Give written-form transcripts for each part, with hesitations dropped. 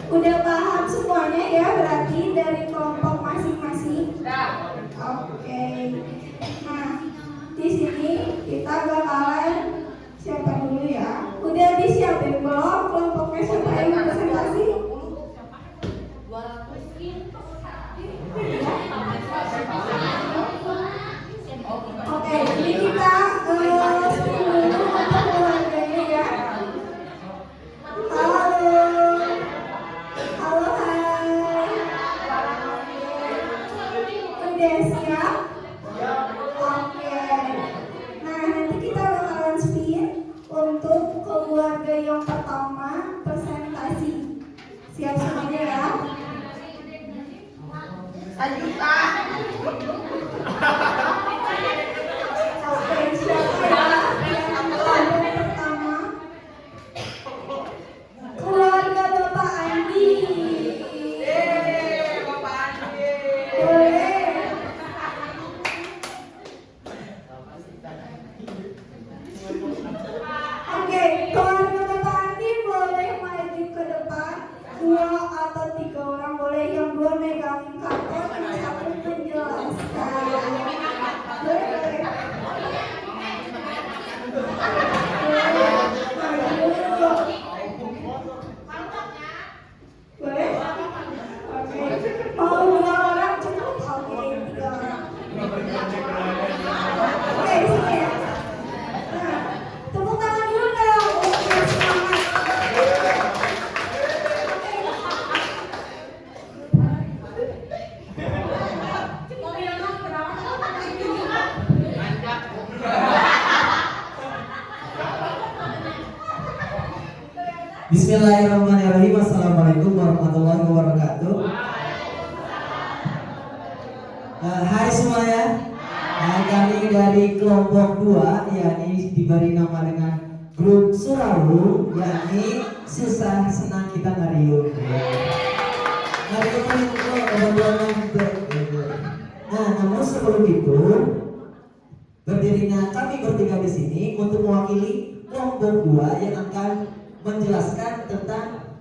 Udah paham semuanya ya berarti dari kelompok masing-masing? Oke. Nah, di sini kita bakalan siapa dulu ya? Udah disiapin belum kelompoknya siapa yang presentasi? Oke, jadi kita untuk keluarganya ya. Halo, halo, hai. Udah siap? Oke. Nah, nanti kita bakalan spin untuk keluarga yang pertama presentasi. Siap semuanya ya? Ajuta. Oke, siapa ya? Keluarga pertama. Keluarga Bapak Andi. Bapak Andi. Boleh. Oke, keluarga Bapak Andi boleh maju ke depan. 2 atau 3 orang boleh, yang 2 megangin karton, yang 1 menjelaskan. Boleh. Boleh? Oke. Mau 2 orang cukup? Oke, 3 orang. Oke, di sini ya. Nah, tepuk tangan dulu dong. Oke, semangat. Bismillahirrahmanirrahim. Assalamualaikum warahmatullahi wabarakatuh. Hai semuanya. Kami dari kelompok 2, yakni diberi nama dengan grup Surawu, yakni susah senang kita ngariung. Ngariung itu Nah, namun sebelum itu berdirinya kami bertiga di sini untuk mewakili kelompok 2 yang akan menjelaskan tentang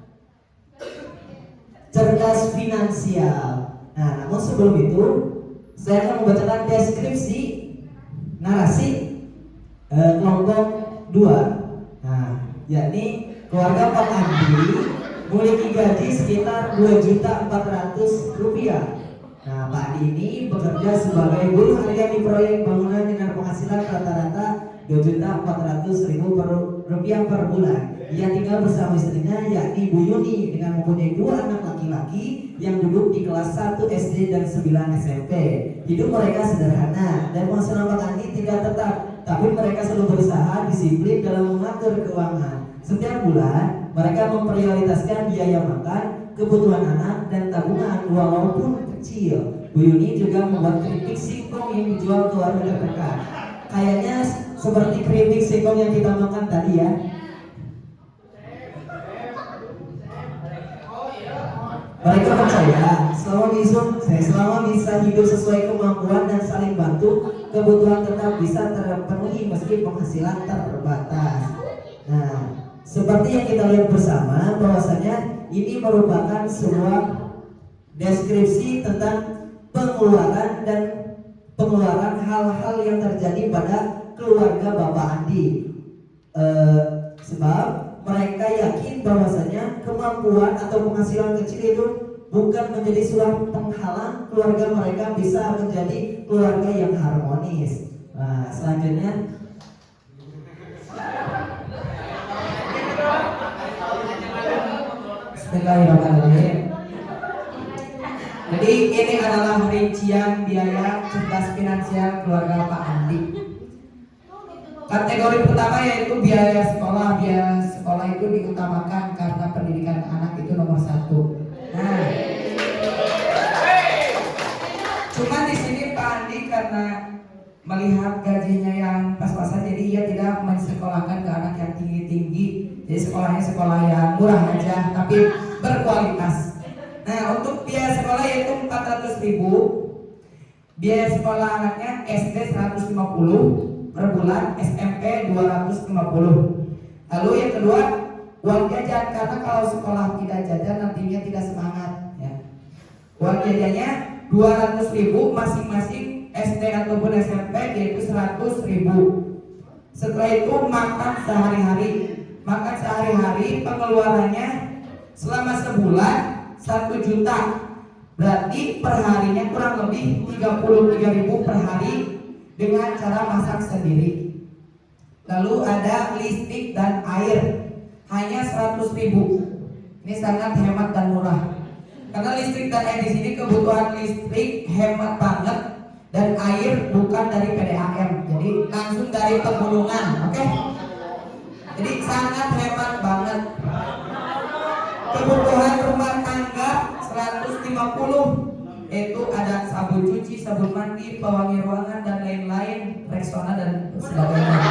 cerdas finansial. Nah, namun sebelum itu saya akan membacakan deskripsi narasi kelompok 2. Nah, yakni keluarga Pak Andi memiliki gaji sekitar Rp2.400.000. Nah, Pak Andi ini bekerja sebagai buruh harian di proyek bangunan dengan penghasilan rata-rata Rp2.400.000 per bulan. Ia tinggal bersama istrinya yakni Bu Yuni dengan mempunyai 2 anak laki-laki yang duduk di kelas 1 SD dan 9 SMP. Hidup mereka sederhana dan penghasilan Pak Andi tidak tetap, tapi mereka selalu berusaha disiplin dalam mengatur keuangan. Setiap bulan mereka memprioritaskan biaya makan, kebutuhan anak, dan tabungan walaupun kecil. Bu Yuni juga membuat keripik singkong yang dijual ke warga terdekat. Kayaknya seperti keripik singkong yang kita makan tadi ya. Mereka percaya selama bisa hidup sesuai kemampuan dan saling bantu, kebutuhan tetap bisa terpenuhi meski penghasilan terbatas. Nah, seperti yang kita lihat bersama bahwasanya ini merupakan sebuah deskripsi tentang pengeluaran hal-hal yang terjadi pada keluarga Bapak Andi. Sebab mereka yakin bahwasanya kemampuan atau penghasilan kecil itu bukan menjadi sebuah penghalang keluarga mereka bisa menjadi keluarga yang harmonis. Nah, selanjutnya Bismillahirrahmanirrahim. Jadi ini adalah rincian biaya cerdas finansial keluarga Pak Andi. Kategori pertama yaitu biaya sekolah. Biaya sekolah itu diutamakan karena pendidikan anak itu nomor 1. Nah, cuma di sini Pak Andi karena melihat gajinya yang pas-pasan, jadi ia tidak mensekolahkan ke anak yang tinggi-tinggi. Jadi sekolahnya sekolah yang murah aja tapi berkualitas. Nah, untuk biaya sekolah yaitu 400.000. Biaya sekolah anaknya SD 150 per bulan, SMP 250. Lalu yang kedua, uang jajan, karena kalau sekolah tidak jajan nantinya Uang jajannya 200.000 masing-masing SD ataupun SMP, yaitu 100.000. Setelah itu makan sehari-hari. Makan sehari-hari pengeluarannya selama sebulan 1 juta. Berarti perharinya kurang lebih 33.000 per hari dengan cara masak sendiri. Lalu ada listrik dan air hanya 100.000. Ini sangat hemat dan murah. Karena listrik dan air di sini kebutuhan listrik hemat banget dan air bukan dari PDAM, jadi langsung dari pegunungan, oke? Jadi sangat hemat banget. Kebutuhan rumah tangga 150, yaitu ada sabun cuci, sabun mandi, pewangi ruangan dan lain-lain, Rexona dan sebagainya.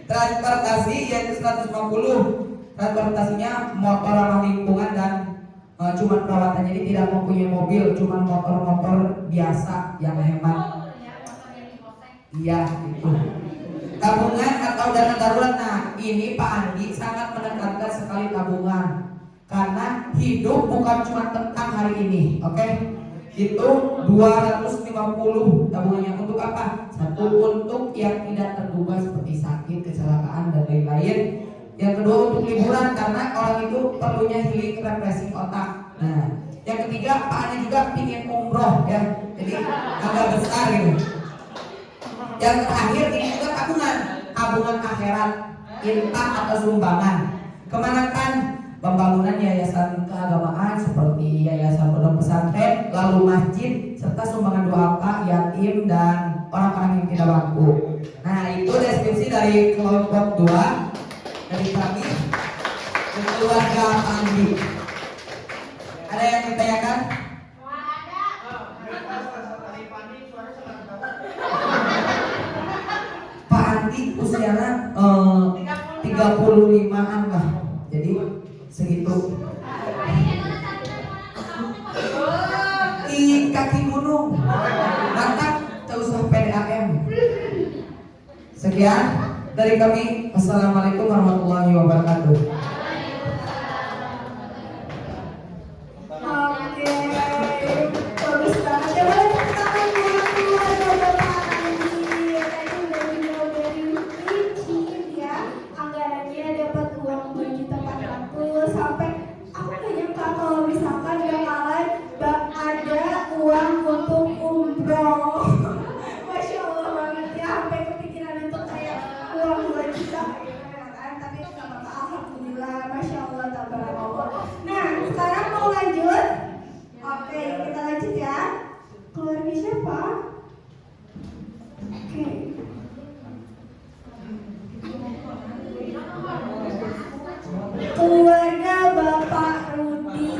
Transportasi yaitu 150. Transportasinya motor ramah lingkungan dan cuma perawatan, jadi tidak mempunyai mobil, cuma motor-motor biasa yang hemat. Iya itu. Tabungan atau dana darurat. Nah ini Pak Andi sangat menekankan sekali tabungan, karena hidup bukan cuma tentang hari ini, oke? Itu 250 tabungannya untuk apa? Satu, untuk yang tidak terduga seperti sakit, kecelakaan dan lain-lain. Yang kedua untuk liburan, karena orang itu perlunya healing, refreshing otak. Nah, yang ketiga Pak Andi juga pingin umroh ya, jadi agak besar gitu. Yang terakhir ini juga tabungan akhirat, infak atau sumbangan. Kemana kan? Pembangunan yayasan keagamaan seperti yayasan pondok pesantren, lalu masjid, serta sumbangan doa yatim dan orang-orang yang tidak mampu. Nah itu deskripsi dari kelompok 2 dari kami dan keluarga Pak Andi. Ada yang ditanyakan? Pak Andi usianya 35-an lah, jadi segitu. Di kaki gunung, mantap, tak usah PDAM. Sekian dari kami. Assalamualaikum warahmatullahi wabarakatuh. Oke, bagus banget ya. Boleh tepuk tangan buat keluarga Bapak Andi. Tadi udah dijawab dari licin ya. Anggarannya dapat uang 2.400.000 sampai aku gak nyangka kalau misalkan bakalan ada uang untuk umroh. Masya Allah banget ya, sampai kepikiran untuk kayak uang 2 juta gitu kan. Tapi itu gak apa-apa, alhamdulillah, Masya Allah, tabarakallah. Nah, sekarang mau lanjut. Oke, kita lanjut ya. Keluarga siapa? Oke. Keluarga Bapak Rudi.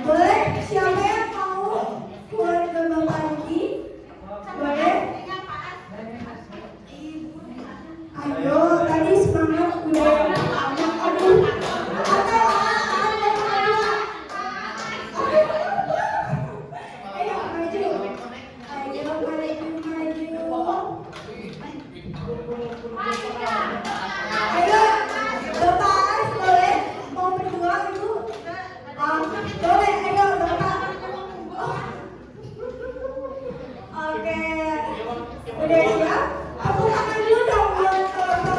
Boleh? Siapa yang mau keluarga Bapak Rudi? Boleh? Ayo, tadi semangat udah anak. Aduh. Ayo maju. Ayo, Bapak, boleh? Mau berdua Ibu? Boleh, ayo Bapak. Oke, udah siap? Aku tangan dulu dong buat Bapak.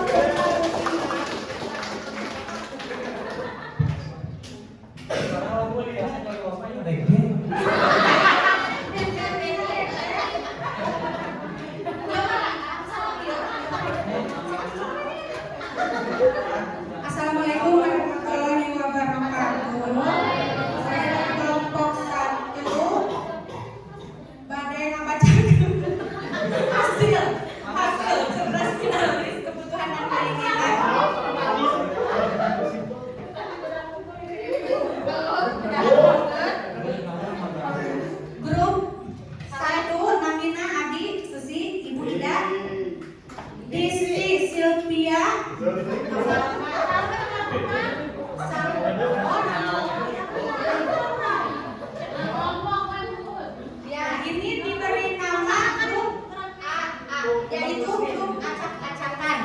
Assalamualaikum warahmatullahi wabarakatuh. Saya dari kelompok 1 badai ngabacakeun hasil cerdas finalis kebutuhan dan keinginan. Grup 1 Namina Adi Susi Ibu Ida Disti Silvia ya, ini diberi nama grup AA, yaitu grup acak-acakan.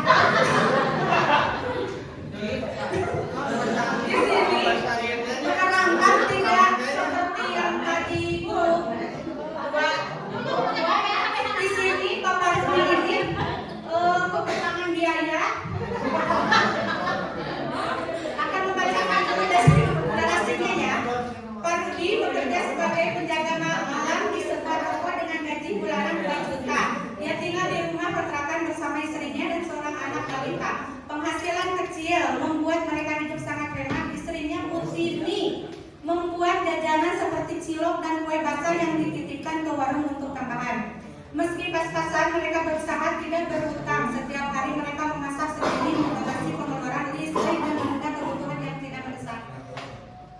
Kak. Penghasilan kecil membuat mereka hidup sangat hemat. Istrinya Mutini membuat jajanan seperti cilok dan kue basah yang dititipkan ke warung untuk tambahan. Meski pas-pasan mereka berusaha tidak berhutang. Setiap hari mereka memasak sendiri, mengatasi pengeluaran listrik dan menunda kebutuhan yang tidak mendesak.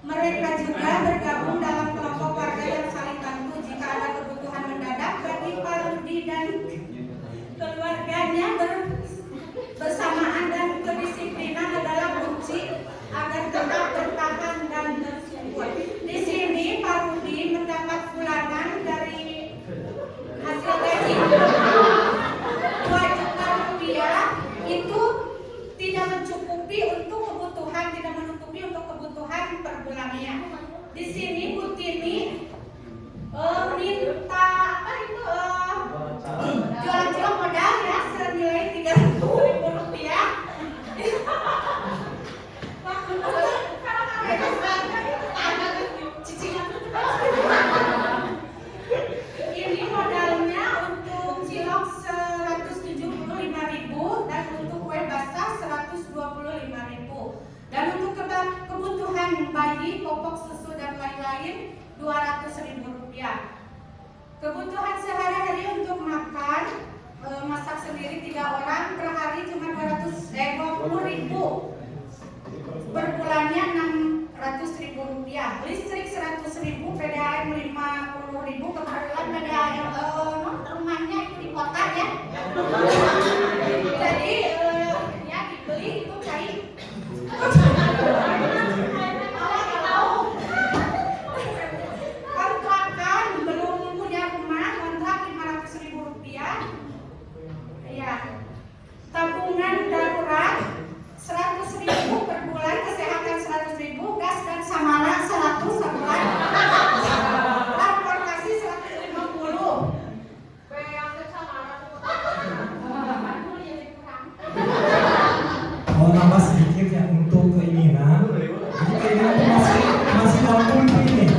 Mereka juga bergabung dalam kelompok warga yang saling bantu jika ada kebutuhan mendadak. Bagi Parudi dan keluarganya bersamaan dan kedisiplinan adalah kunci agar tetap bertahan dan bersyukur. Di sini Parudi mendapat bulanan dari hasil gaji 2 juta rupiah. Itu tidak mencukupi untuk kebutuhan, tidak menutupi untuk kebutuhan per bulannya. Di sini Bu Tini minta apa itu jualan cilok modal ya senilai 300.000 rupiah. Ini modalnya untuk cilok 175.000 dan untuk kue basah 125.000 dan untuk kebutuhan bayi, popok susu dan lain-lain 200.000 rupiah. Kebutuhan sehari-hari untuk makan masak sendiri 3 orang per hari cuma 20.000. Per bulannya 600.000 rupiah. Listrik 100.000, PDAM 50.000. Kebetulan PDAM rumahnya itu di kota ya. Jadi ya dibeli itu cair. Kontrakan belum punya rumah, kontrak 500.000 rupiah. Ya. Tabungan darurat 100.000 per bulan, kesehatan 100.000, gas dan samara 100 sebulan, transportasi 150. Mau nambah sedikit ya untuk keinginan. Jadi keinginan itu masih dalam mimpi nih,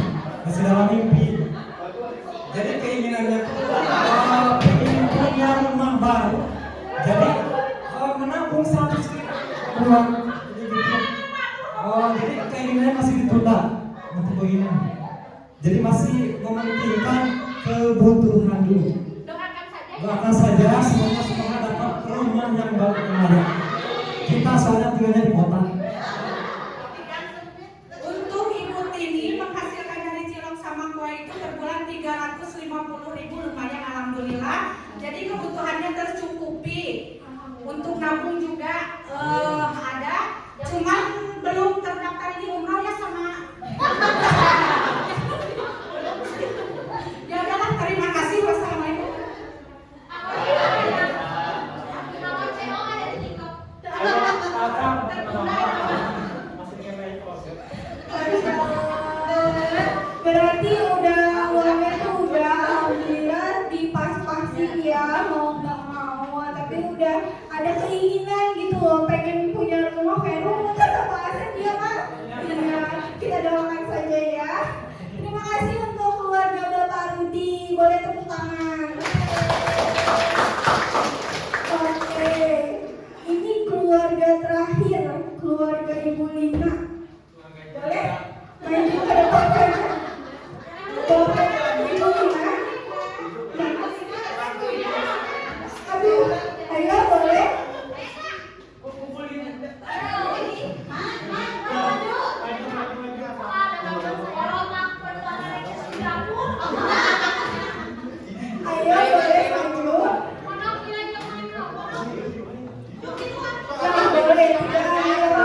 masih dalam mimpi. Jadi keinginannya ingin punya rumah baru. Jadi menabung 100.000 uang. Jadi keinginannya masih ditunda untuk keinginan. Jadi masih mementingkan kebutuhan dulu. Doakan saja semoga dapat rumah yang baru. Kita soalnya tinggalnya di kota. Untuk Ibu Tini menghasilkan dari cilok sama kue itu per bulan 350.000, lumayan alhamdulillah. Jadi kebutuhannya tercukupi. Untuk nabung juga ada, cuman belum terdaftar di umroh ya sama. Ya udahlah, terima kasih. Wassalamualaikum. Berarti udah uangnya tuh udah alhamdulillah dipas-pasin ya, mau nggak mau, tapi udah ada keinginan gitu loh, pengen punya rumah kayak rumah sama Asep dia mah. Iya, kita doakan saja ya. Terima kasih untuk keluarga Bapak Rudi, boleh tepuk tangan. Oke, ini keluarga terakhir, keluarga Ibu Lina. Boleh? Maju ke depan saja. Boleh, Ibu Lina. Aduh, ayo boleh. Ayo boleh maju. Jangan boleh, tidak ayo.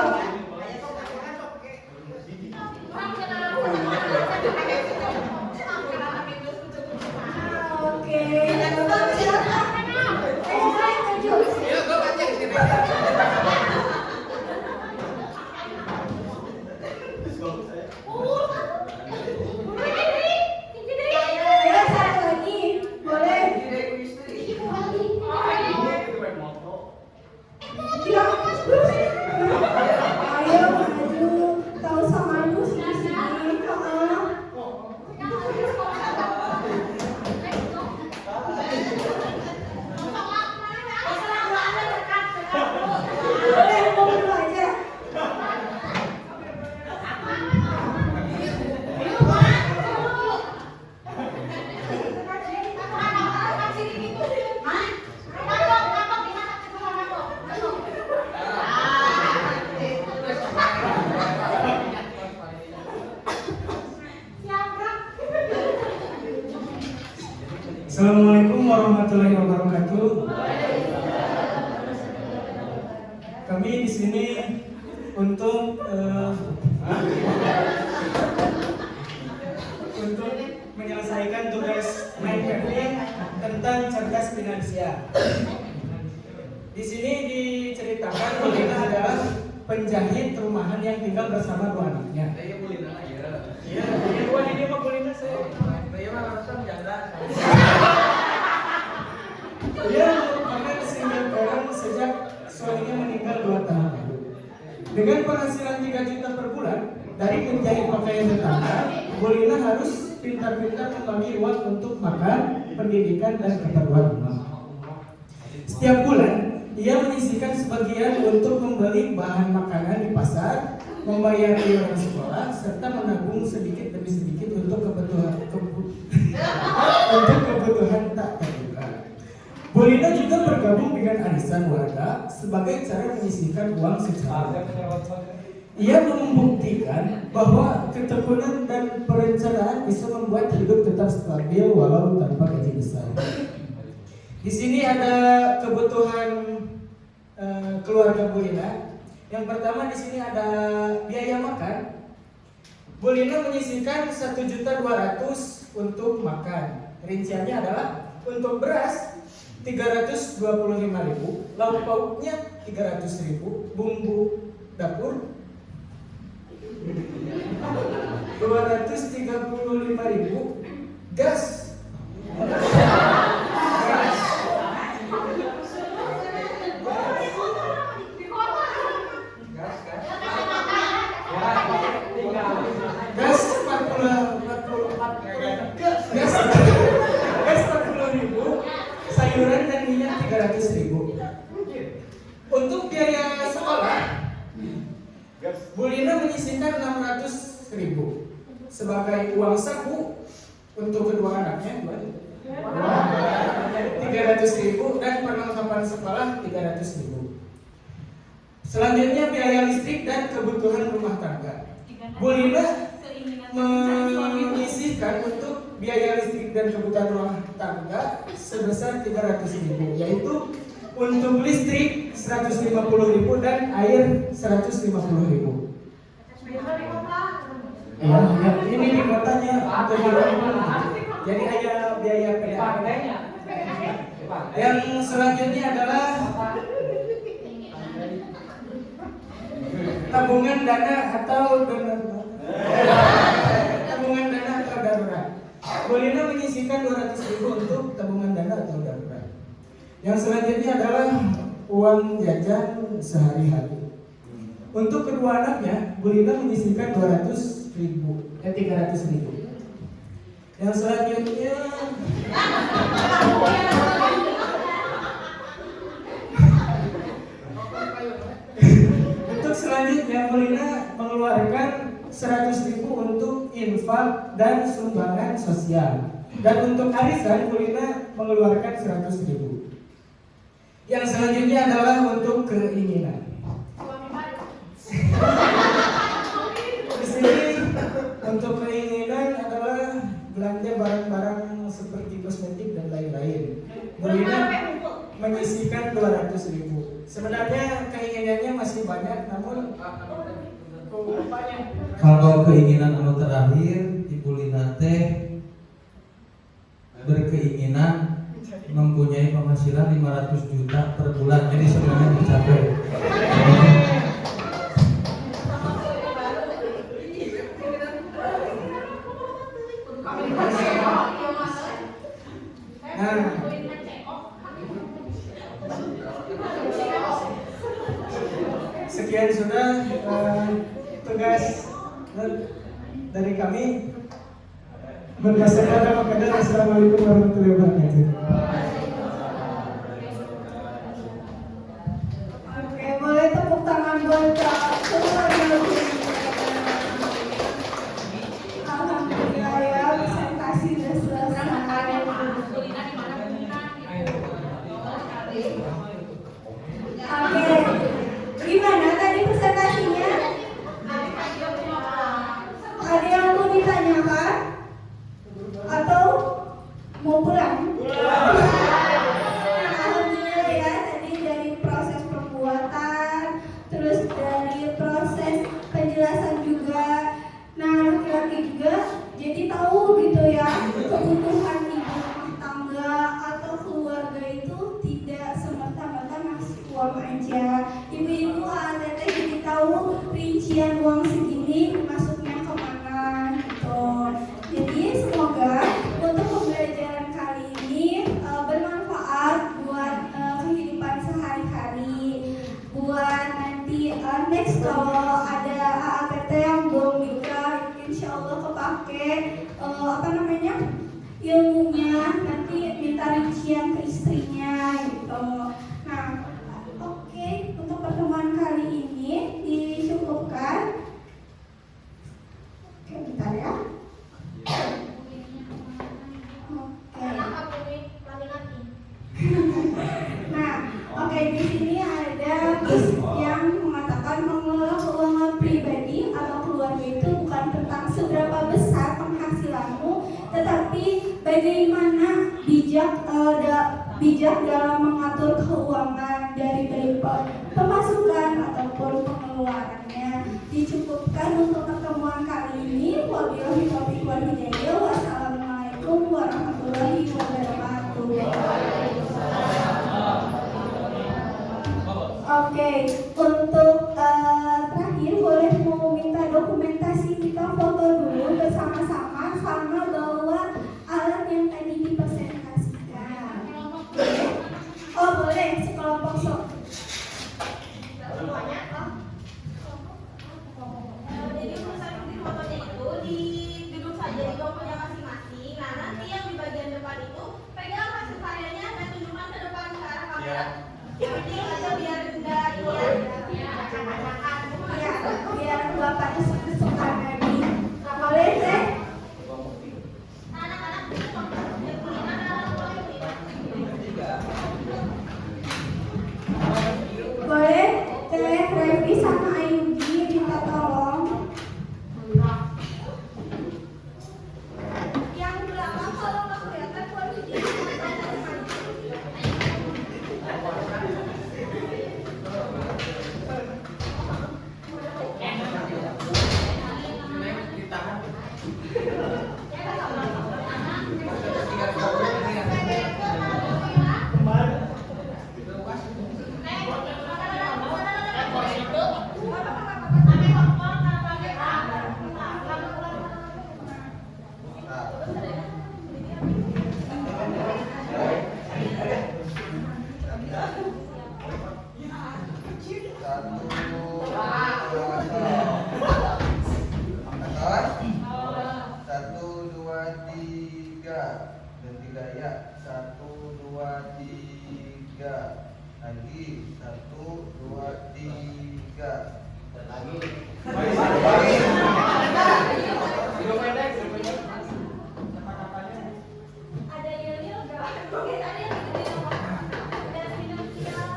warahmatullahi wabarakatuh. Kami di sini untuk untuk menyelesaikan tugas mind mapping tentang cerdas finansial. Di sini diceritakan Bolina adalah penjahit rumahan yang tinggal bersama dua anaknya. Iya, ini mah Bolina saya. Dia merupakan single parent sejak suaminya meninggal 2 tahun lalu. Dengan penghasilan 3 juta per bulan dari menjahit pakaian tetangga, Bolina harus pintar-pintar membagi uang untuk makan, pendidikan, dan keperluan rumah. Setiap bulan, ia menyisihkan sebagian untuk membeli bahan makanan di pasar, membayar iuran sekolah, serta menabung sedikit demi sedikit untuk kebutuhan tak terduga. Bolina juga bergabung dengan arisan warga sebagai cara menyisihkan uang secara. Ia membuktikan bahwa ketekunan dan perencanaan bisa membuat hidup tetap stabil walau tanpa gaji besar. Di sini ada kebutuhan keluarga Bolina. Yang pertama di sini ada biaya makan. Bolina menyisihkan 1.200.000 untuk makan. Rinciannya adalah untuk beras 325.000, lauk pauknya 300.000, bumbu dapur 235.000, gas gas 40.000, sayuran dan minyak 300.000. Untuk biaya sekolah, Bolina menyisihkan 600.000 sebagai uang saku untuk kedua anaknya 300.000 dan perlengkapan sekolah 300.000. Selanjutnya biaya listrik dan kebutuhan rumah tangga. Bolina menyisihkan untuk biaya listrik dan kebutuhan rumah tangga sebesar 300.000, yaitu untuk listrik 150.000 dan air 150.000. Ya, ini di kotanya untuk jadi ada biaya PDAM. Yang selanjutnya adalah tabungan dana atau darurat. Bolina menyisihkan 200.000 untuk tabungan dana atau darurat. Yang selanjutnya adalah uang jajan sehari-hari. Untuk kedua anaknya, Bolina menyisihkan 300.000. Yang selanjutnya untuk selanjutnya Bolina mengeluarkan 100.000 untuk infak dan sumbangan sosial. Dan untuk arisan Bolina mengeluarkan 100.000. Yang selanjutnya adalah untuk keinginan. Di sini untuk keinginan adalah belanja barang-barang seperti kosmetik dan lain-lain. Bolina menyisihkan 200.000. Sebenarnya keinginannya masih banyak, namun Kalau keinginan anu terakhir Ibu Lina teh berkeinginan mempunyai penghasilan 500 juta per bulan, jadi sebenarnya tercapai. Nah, sekian sudah tugas dari kami. Assalamualaikum warahmatullahi wabarakatuh. Oke, boleh tepuk tangan buat semua yang alhamdulillah ya, presentasi sudah selesai. Oke, gimana tadi presentasinya? Ada yang mau ditanyakan? Atau mau pulang? form aja. Ibu-ibu ATT jadi tahu rincian uang segini masuknya kemana gitu. Jadi semoga untuk pembelajaran kali ini bermanfaat buat kehidupan sehari-hari, buat nanti next kalau ada AATT yang belum nikah, insya Allah kepake ilmunya, nanti minta rincian ke istrinya gitu. Nah, oke, untuk pertemuan kali ini dicukupkan. Oke, bentar ya. Nah, oke, di sini ada yang mengatakan mengelola keuangan pribadi atau keluarga itu bukan tentang seberapa besar penghasilanmu, tetapi bagaimana bijak dalam mengatur keuangan dari pemasukan ataupun pengeluarannya. Dicukupkan untuk pertemuan kali ini. Wabillahi taufiq wal hidayah. Wassalamualaikum warahmatullahi wabarakatuh. Oke, untuk terakhir boleh mau minta dokumentasi, kita foto dulu bersama-sama sama bawa alat yang tadi dipresentasikan. Oh boleh, sekelompok sok. Jadi urusan fotonya itu duduk saja di bangkunya masing-masing. Nah nanti yang di bagian depan itu pegang hasil karyanya dan tunjukkan ke depan ke arah kamera. Yang penting aja biar enggak Biar bapaknya suka lagi. Boleh teh? Boleh teh Revi sama Ayubi minta tolong. yang belakang kalau nggak kelihatan posisi. Satu, dua, tiga. Dan tiga ya. Satu, dua, tiga. Lagi. Satu, dua, tiga. Lagi. Ada yel-yel nggak? Mungkin ada yang gitu. Ada finansial.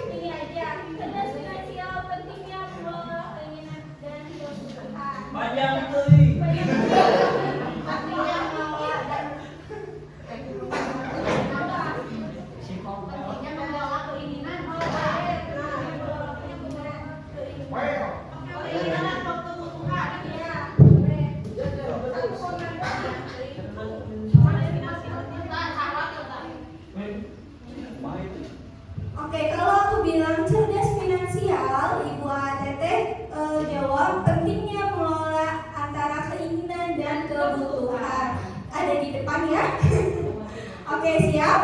Ini aja. Cerdas finansial pentingnya mengelola keinginan dan kebutuhan. Panjang itu. Artinya mengelola dan pentingnya mengelola keinginan. Keinginan atau kebutuhan. Iya. Oke, kalau aku bilang cerdas finansial, Ibu ATT jawab pentingnya mengelola antara keinginan dan kebutuhan. Ada di depan ya. Oke, siap?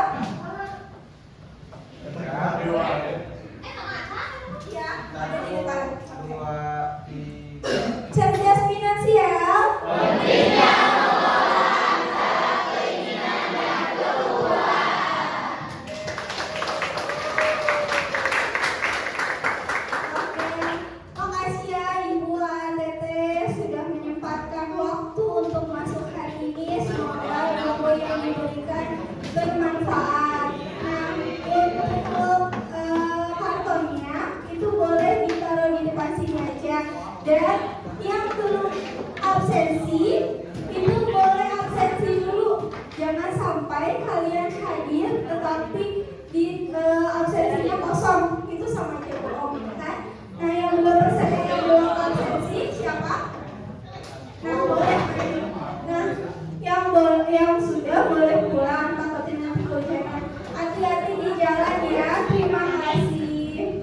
Ya, ada di depan. Dua, tiga. Cerdas finansial. Makasih ya Ibu ATT sudah menyempatkan waktu untuk masuk hari ini. Semoga ilmu yang diberikan bermanfaat. Nah, untuk kartonnya itu boleh ditaruh di depan sini aja. Dan yang belum absensi itu boleh absensi dulu. Jangan sampai kalian hadir tetapi di absensinya kosong. Itu sama aja bohong kan? Nah, yang belum absensi siapa? Nah, boleh yang sudah boleh pulang, takutin nanti kehujanan. Hati-hati di jalan ya. Terima kasih.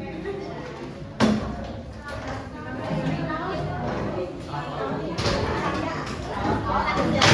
Ya.